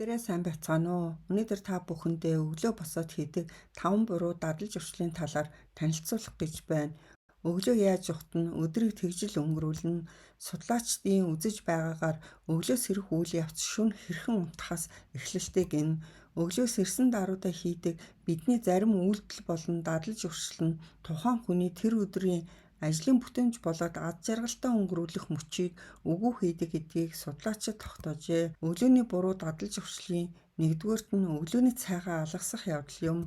Бүгдээрээ сайн байцгаана уу? Өнөөдөр та бүхэндээ өглөө босоод хийдэг 5 буруу дадал зуршлын талаар танилцуулах гэж байна. Өглөө яаж ухтана, өдрийг тэгжил өнгөрүүлнэ, судлаачдын үзэж байгаагаар өглөөс ирэх үйл явц шөнө хэрхэн унтахаас эхлэлтэй гин. Өглөөс ирсэн даруйдаа хийдэг бидний зарим үйлдэл болон дадал зуршил нь тухайн хүний тэр өдрийн ажлын бүтээмж болоод аз жаргалтай өнгөрүүлэх мөчийг үгүй хийдэг гэдгийг судлаачид тогтоожээ. Өглөөний буруу дадал зуршлын нэгдүгээрт нь өглөөний цайгаа алгасах явдал юм.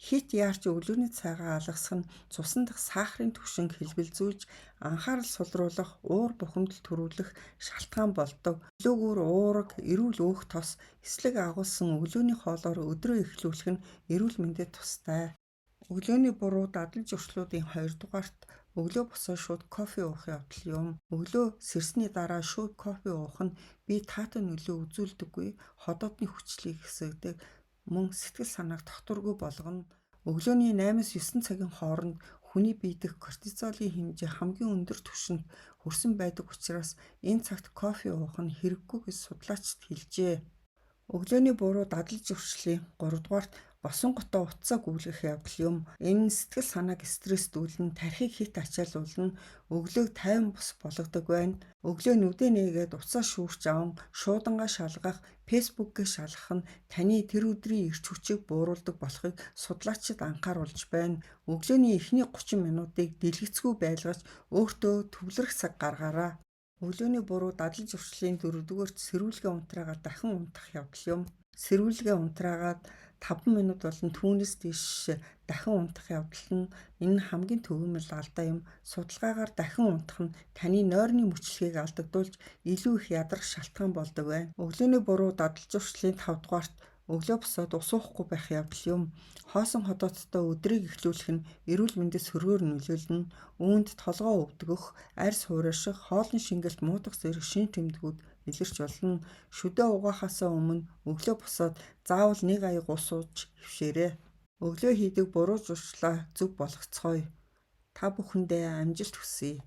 Хит яарч өглөөний цайгаа алгасах нь цусан дахь сахарын түвшинг хэлбэлзүүлж анхаарал сулруулах, уур бухимдал төрүүлэх шалтгаан болдог. Өглөөгөр уураг, эрүүл өөх тос, эслэг агуулсан өглөөний хоолоор өдрөө эхлүүлэх нь эрүүл мэндэд тустай. Өглөөний буруу дадал зуршлуудын 2-дугаарт өглөө босоод шууд кофе уух явдал юм. Өглөө сэрсний дараа шууд кофе уух нь бие таатай нөлөө үзүүлдэггүй, ходоодны хүчлийг хэсэгдэг, мөн сэтгэл санааг тогтворгүй болгоно. Өглөөний 8-9 цагийн хооронд хүний бие дэх кортизолын хэмжээ хамгийн өндөр түвшинд хүрсэн байдаг учраас энэ цагт кофе уух нь хэрэггүй гэж судлаачид хэлжээ. Өглөөний буруу дадал зуршлын 3-дугаарт босон готоо утсаа гүйлгэх явдал юм. Энэ нь сэтгэл санааг стресстүүлнэ, тархийг хит ачаалуулна, өглөөг тайван бос болгодог байна. Өглөө нүдэ нээгээд утсаа шүүрч аван шуудангаа шалгах, фэйсбүүкээ шалгах нь таны тэр өдрийн эрч хүчийг бууруулдаг болохыг судлаачид анхааруулж байна. Өглөөний эхний 30 минутыг дэлгэцгүй байлгаж өөртөө төвлөрөх цаг гаргаарай. Өглөөний буруу дадал зуршлын 4-дүгээрт сэрүүлгээ унтраагаад дахин унтах явдал юм. Сэрүүлгээ унтраагаад 5 минут болон түүнээс дээш дахин унтах явдал нь энэ хамгийн төвөмөл алдаа юм. Судалгаагаар дахин унтах нь таны нойрны мөчлөгийг алдагдуулж илүү их ядрах шалтгаан болдог байна. Өглөөний буруу дадал зуршлын 5-дугаарт өглөө босоод ус уухгүй байх явдал юм. Хоосон ходоодтой өдрийг эхлүүлэх нь эрүүл мэндэд сөргөөр нөлөөлнө. Үүнд толгоо өвдгөх, арьс хуурайших, хоолны шингэлт муудах зэрэг шин тэмдгүүд илэрч болно. Шүдээ угаахаасаа өмнө өглөө босоод заавал 1 аяга ус ууж хэвшээрэй. Өглөө хийдэг буруу зуршлаа зөв болгоцгоё. Та бүхэндээ амжилт хүсье.